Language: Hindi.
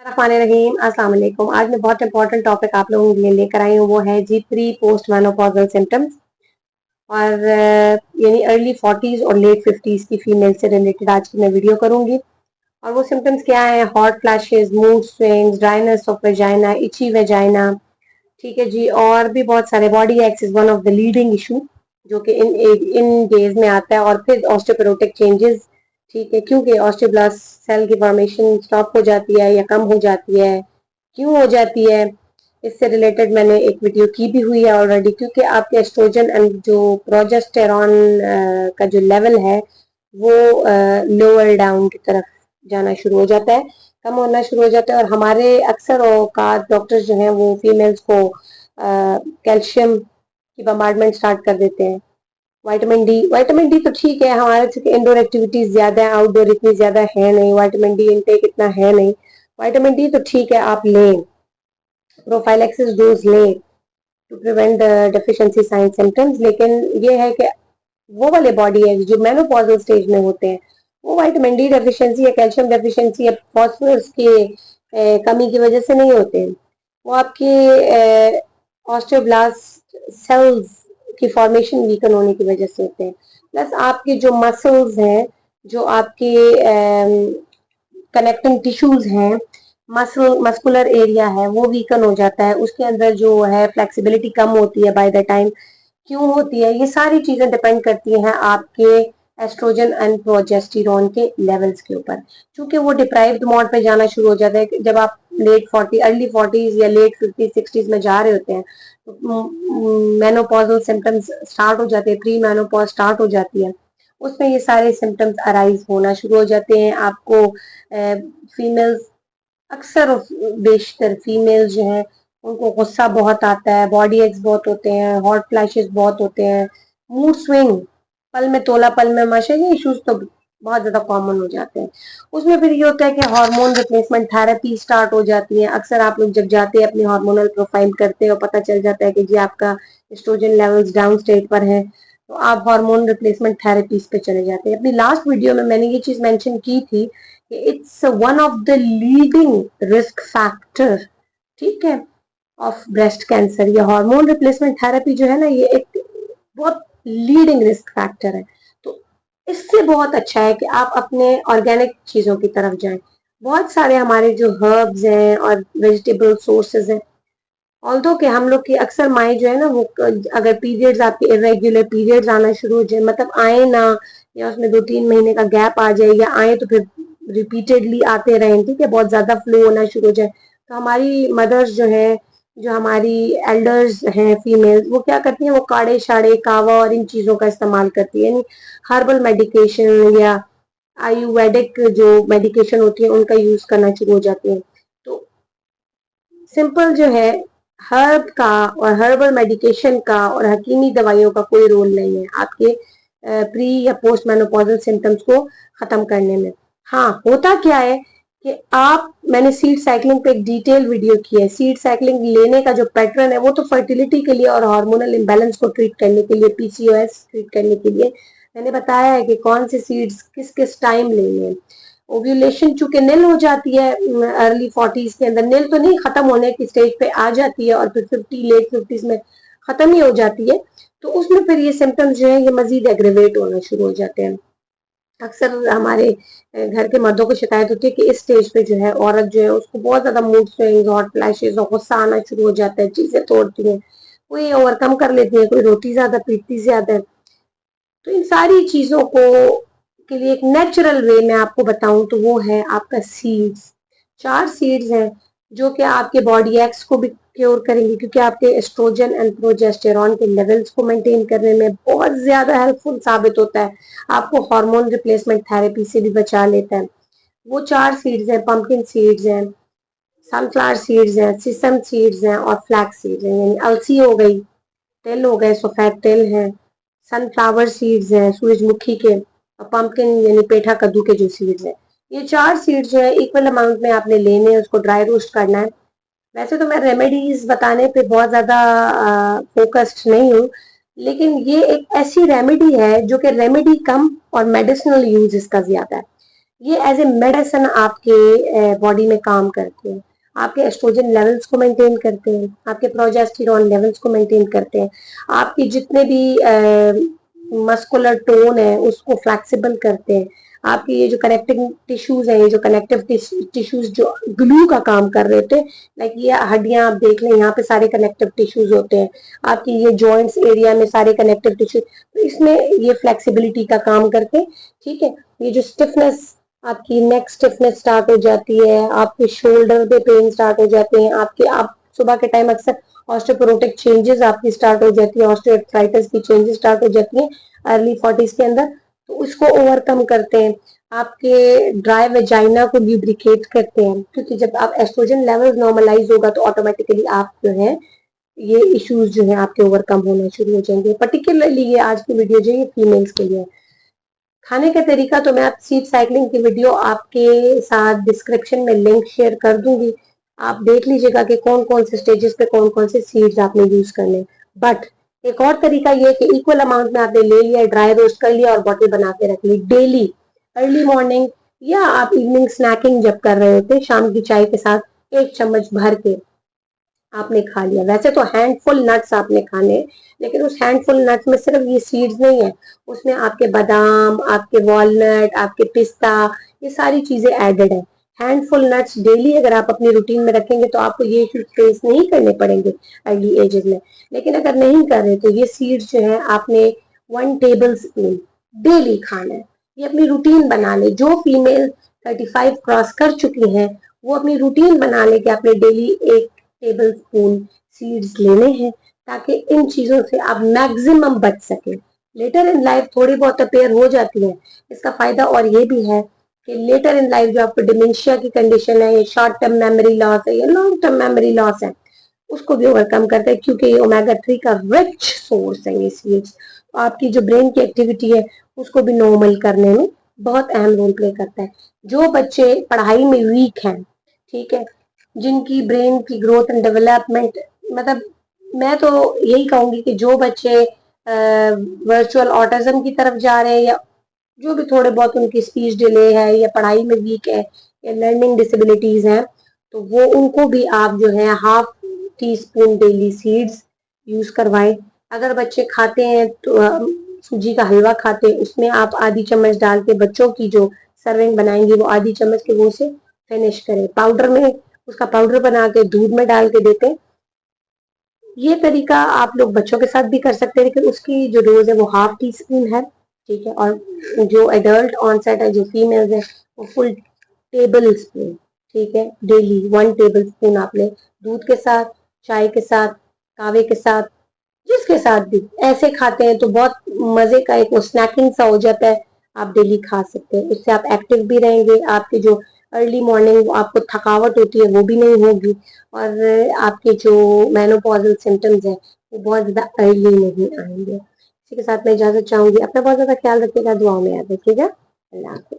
रहीम अस्सलाम वालेकुम। आज मैं बहुत इंपॉर्टेंट टॉपिक आप लोगों के लिए लेकर आई हूँ, वो है जी प्री पोस्ट मेनोपॉजल सिम्टम्स और यानी अर्ली 40s और लेट 50s की फीमेल से रिलेटेड आज की मैं वीडियो करूंगी। और वो सिम्टम्स क्या है? Hot flashes, mood swings, dryness of vagina, itchy vagina, ठीक है जी, और भी बहुत सारे। Body X is one of the leading issue जो कि इन डेज में आता है। और फिर ऑस्टियोपोरोटिक चेंजेस, ठीक है, क्योंकि ऑस्टियोब्लास्ट सेल की फॉर्मेशन स्टॉप हो जाती है या कम हो जाती है। क्यों हो जाती है, इससे रिलेटेड मैंने एक वीडियो की भी हुई है ऑलरेडी। क्योंकि आपके एस्ट्रोजन एंड जो प्रोजेस्टेरॉन का जो लेवल है वो लोअर डाउन की तरफ जाना शुरू हो जाता है, कम होना शुरू हो जाता है। और हमारे अक्सर औकात डॉक्टर्स जो हैं वो फीमेल्स को कैल्शियम की बम्बार्डमेंट स्टार्ट कर देते हैं। विटामिन डी तो ठीक है, हमारे चूंकि इंडोर एक्टिविटीज ज्यादा है, आउटडोर इतनी ज्यादा है नहीं, विटामिन डी इनटेक इतना है नहीं। विटामिन डी तो ठीक है, आप लें, प्रोफाइलैक्सिस डोज लें to prevent deficiency sign symptoms. लेकिन ये है कि वो वाले बॉडी एक्स जो मेनोपॉजल स्टेज में होते हैं वो विटामिन डी डेफिशिएंसी या कैल्शियम डेफिशिएंसी या फॉस्फोरस की कमी की वजह से नहीं होते हैं। वो आपके ऑस्टियोब्लास्ट सेल्स की फॉर्मेशन वीकन होने की वजह से होते हैं। प्लस आपके जो मसल्स हैं, जो आपके कनेक्टिंग टिश्यूज हैं, मस्कुलर एरिया है, वो वीकन हो जाता है। उसके अंदर जो है फ्लेक्सिबिलिटी कम होती है बाय द टाइम। क्यों होती है? ये सारी चीजें डिपेंड करती हैं आपके एस्ट्रोजन एंड प्रोजेस्टेरॉन के लेवल्स के ऊपर। क्योंकि वो डिप्राइव्ड मोड पे जाना शुरू हो जाता है जब आप अर्ली 40s या लेट 50s 60s में जा रहे होते हैं। तो मेनोपॉजल सिम्टम्स स्टार्ट हो जाते हैं, प्री मेनोपॉज स्टार्ट हो जाती है, उसमें ये सारे सिम्टम्स अराइज होना शुरू हो जाते हैं। आपको फीमेल्स, अक्सर बेशतर फीमेल्स जो हैं उनको गुस्सा बहुत आता है, बॉडी एक्स बहुत होते हैं, हॉट फ्लैशेस बहुत होते हैं, मूड स्विंग, पल में तोला पल में मशा, ये इश्यूज तो बहुत ज्यादा कॉमन हो जाते हैं। उसमें फिर ये होता है कि हार्मोन रिप्लेसमेंट थेरेपी स्टार्ट हो जाती है। अक्सर आप लोग जब जाते हैं अपनी हार्मोनल प्रोफाइल करते हैं और पता चल जाता है कि जी आपका एस्ट्रोजन लेवल्स डाउन स्टेट पर है, तो आप हार्मोन रिप्लेसमेंट थेरेपीज पे चले जाते हैं। अपनी लास्ट वीडियो में मैंने ये चीज मेंशन की थी कि it's one of the leading risk factor, ठीक है, ऑफ ब्रेस्ट कैंसर। ये हार्मोन रिप्लेसमेंट थेरेपी जो है ना, ये एक बहुत लीडिंग रिस्क फैक्टर है। तो इससे बहुत अच्छा है कि आप अपने ऑर्गेनिक चीजों की तरफ जाएं। बहुत सारे हमारे जो हर्ब्स हैं और वेजिटेबल सोर्सेज हैं, ऑल्दो कि हम लोग की अक्सर माएँ जो है ना, वो अगर पीरियड्स आपके इरेगुलर पीरियड्स आना शुरू हो जाए, मतलब आए ना, या उसमें 2-3 महीने का गैप आ जाए, या आए तो फिर रिपीटेडली आते रहें, ठीक है, बहुत ज्यादा फ्लो होना शुरू हो जाए, तो हमारी मदर्स जो है, जो हमारी एल्डर्स हैं फीमेल्स, वो क्या करती हैं, वो काढ़े शाड़े कावा और इन चीजों का इस्तेमाल करती है, यानी हर्बल मेडिकेशन या आयुर्वेदिक जो मेडिकेशन होती है उनका यूज करना शुरू हो जाती है। तो सिंपल जो है, हर्ब का और हर्बल मेडिकेशन का और हकीमी दवाइयों का कोई रोल नहीं है आपके प्री या पोस्ट मेनोपॉजल सिम्टम्स को खत्म करने में। हाँ, होता क्या है कि मैंने सीड साइक्लिंग पे एक डिटेल वीडियो की है। सीड साइक्लिंग लेने का जो पैटर्न है वो तो फर्टिलिटी के लिए और हार्मोनल इम्बैलेंस को ट्रीट करने के लिए, पीसीओएस ट्रीट करने के लिए मैंने बताया है कि कौन से सीड्स किस किस टाइम लेने हैं। ओव्यूलेशन चूंकि नील हो जाती है अर्ली 40s के अंदर, नील तो नहीं, खत्म होने की स्टेज पे आ जाती है और फिर 50 लेट 50s में खत्म ही हो जाती है, तो उसमें फिर ये सिम्टम्स जो है ये मजीद एग्रेवेट होना शुरू हो जाते हैं। अक्सर हमारे घर के मर्दों को शिकायत होती है कि इस स्टेज पे जो है औरत जो है उसको बहुत ज्यादा मूड स्विंग्स, हॉट फ्लैशेस और गुस्सा आना शुरू हो जाता है, चीजें तोड़ती हैं, कोई ओवरकम कर लेती है, कोई रोटी ज्यादा पीटती ज्यादा है। तो इन सारी चीजों को के लिए एक नेचुरल वे में आपको बताऊं तो वो है आपका सीड्स। 4 सीड्स हैं जो कि आपके बॉडी एक्स को भी क्योर करेंगे, क्योंकि आपके एस्ट्रोजन एंड प्रोजेस्टेरॉन के लेवल्स को मेंटेन करने में बहुत ज्यादा हेल्पफुल साबित होता है, आपको हार्मोन रिप्लेसमेंट थेरेपी से भी बचा लेता है। वो 4 सीड्स हैं, पंपकिन सीड्स हैं, सनफ्लावर सीड्स हैं, सिसम सीड्स हैं और फ्लैक्स सीड्स हैं। यानी अलसी हो गई, तिल हो गए, सफेद तिल है, सनफ्लावर सीड्स हैं सूरजमुखी के, और पंपकिन यानी पेठा कद्दू के जो सीड्स हैं। ये 4 सीड्स जो है इक्वल अमाउंट में आपने लेने हैं, उसको ड्राई रोस्ट करना है। वैसे तो मैं रेमेडीज बताने पे बहुत ज्यादा फोकस्ड नहीं हूँ, लेकिन ये एक ऐसी रेमेडी है जो कि रेमेडी कम और मेडिसिनल यूज इसका ज्यादा है। ये एज ए मेडिसिन आपके बॉडी में काम करते हैं, आपके एस्ट्रोजन लेवल्स को मेंटेन करते हैं, आपके प्रोजेस्टेरॉन लेवल्स को मेंटेन करते हैं, आपके जितने भी मस्कुलर टोन है उसको फ्लेक्सिबल करते हैं, आपके ये जो कनेक्टिंग टिश्यूज है, ये जो कनेक्टिव टिश्यूज जो ग्लू का काम कर रहे थे, लाइक ये हड्डियां आप देख लें, यहाँ पे सारे कनेक्टिव टिश्यूज होते हैं, आपकी ये जॉइंट्स एरिया में सारे कनेक्टिव टिश्यूज, तो इसमें ये फ्लेक्सिबिलिटी का काम करके, ठीक है, ये जो स्टिफनेस, आपकी नेक स्टिफनेस स्टार्ट हो जाती है, आपके शोल्डर पे पेन स्टार्ट हो जाते हैं, आपके आप सुबह के टाइम अक्सर ऑस्टियोपोरोटिक चेंजेस आपकी स्टार्ट हो जाती है, ऑस्टियोआर्थराइटिस की चेंजेस स्टार्ट हो जाती है अर्ली 40s के अंदर, तो उसको ओवरकम करते हैं, आपके ड्राई वेजाइना को ल्यूब्रिकेट करते हैं, क्योंकि जब आप एस्ट्रोजन लेवल नॉर्मलाइज होगा तो ऑटोमेटिकली आप जो है ये इश्यूज जो है आपके ओवरकम होना शुरू हो जाएंगे। पर्टिकुलरली ये आज की वीडियो जो है फीमेल्स के लिए। खाने का तरीका तो मैं आप सीड साइकिलिंग की वीडियो आपके साथ डिस्क्रिप्शन में लिंक शेयर कर दूंगी, आप देख लीजिएगा कि कौन कौन से स्टेजेस पे कौन कौन से सीड्स आपने यूज करने। बट एक और तरीका ये कि इक्वल अमाउंट में आपने ले लिया, ड्राई रोस्ट कर लिया और बॉटल बना के रख ली डेली, अर्ली मॉर्निंग या आप इवनिंग स्नैकिंग जब कर रहे होते शाम की चाय के साथ 1 चम्मच भर के आपने खा लिया। वैसे तो हैंडफुल नट्स आपने खाने, लेकिन उस हैंडफुल नट्स में सिर्फ ये सीड्स नहीं है, उसमें आपके बादाम, आपके वॉलनट, आपके पिस्ता, ये सारी चीजें एडेड है। हैंडफुल नट्स डेली अगर आप अपनी रूटीन में रखेंगे तो आपको ये इश्यूज फेस नहीं करने पड़ेंगे अर्ली एजेस में। लेकिन अगर नहीं कर रहे तो ये सीड्स जो है आपने 1 टेबल स्पून डेली खाना है। ये अपनी रूटीन बना ले। जो फीमेल 35 क्रॉस कर चुकी हैं वो अपनी रूटीन बना ले कि आपने डेली 1 टेबल स्पून सीड्स लेने हैं, ताकि इन चीजों से आप मैक्सिमम बच सके। लेटर इन लाइफ थोड़ी बहुत अपेयर हो जाती है। इसका फायदा और ये भी है कि लेटर इन लाइफ जो आपको डिमेंशिया की कंडीशन है, या शॉर्ट टर्म मेमोरी लॉस है, या लॉन्ग टर्म मेमोरी लॉस है, उसको भी ओवरकम करता है, क्योंकि ये ओमेगा 3 का रिच सोर्स है ये सीड्स। आपकी जो ब्रेन की एक्टिविटी है उसको भी नॉर्मल करने में बहुत अहम रोल प्ले करता है। जो बच्चे पढ़ाई में वीक हैं, ठीक है, जिनकी ब्रेन की ग्रोथ एंड डेवलपमेंट, मतलब मैं तो यही कहूंगी कि जो बच्चे वर्चुअल ऑटिज्म की तरफ जा रहे हैं, या जो भी थोड़े बहुत उनकी स्पीच डिले है, या पढ़ाई में वीक है, या लर्निंग डिसेबिलिटीज हैं, तो वो उनको भी आप जो है 1/2 टीस्पून डेली सीड्स यूज करवाएं। अगर बच्चे खाते हैं तो सूजी का हलवा खाते हैं, उसमें आप आधी चम्मच डाल के बच्चों की जो सर्विंग बनाएंगी वो आधी चम्मच के वो से फिनिश करें। पाउडर में उसका पाउडर बना के दूध में डाल के देते हैं। ये तरीका आप लोग बच्चों के साथ भी कर सकते हैं, लेकिन उसकी जो डोज है वो 1/2 टीस्पून है, ठीक है। और जो एडल्ट ऑनसेट है, जो फीमेल्स है, वो फुल 1 टेबल स्पून, ठीक है, डेली 1 टेबल स्पून आपने दूध के साथ, चाय के साथ, कावे के साथ, जिसके साथ भी ऐसे खाते हैं तो बहुत मजे का एक वो स्नैकिंग सा हो जाता है। आप डेली खा सकते हैं, उससे आप एक्टिव भी रहेंगे, आपके जो अर्ली मॉर्निंग आपको थकावट होती है वो भी नहीं होगी, और आपके जो मेनोपॉजल सिम्टम्स हैं वो बहुत ज्यादा अर्ली नहीं आएंगे। इसी के साथ मैं इजाजत चाहूंगी। अपना बहुत ज्यादा ख्याल रखिएगा, दुआओं में याद रखिएगा। अल्लाह हाफिज।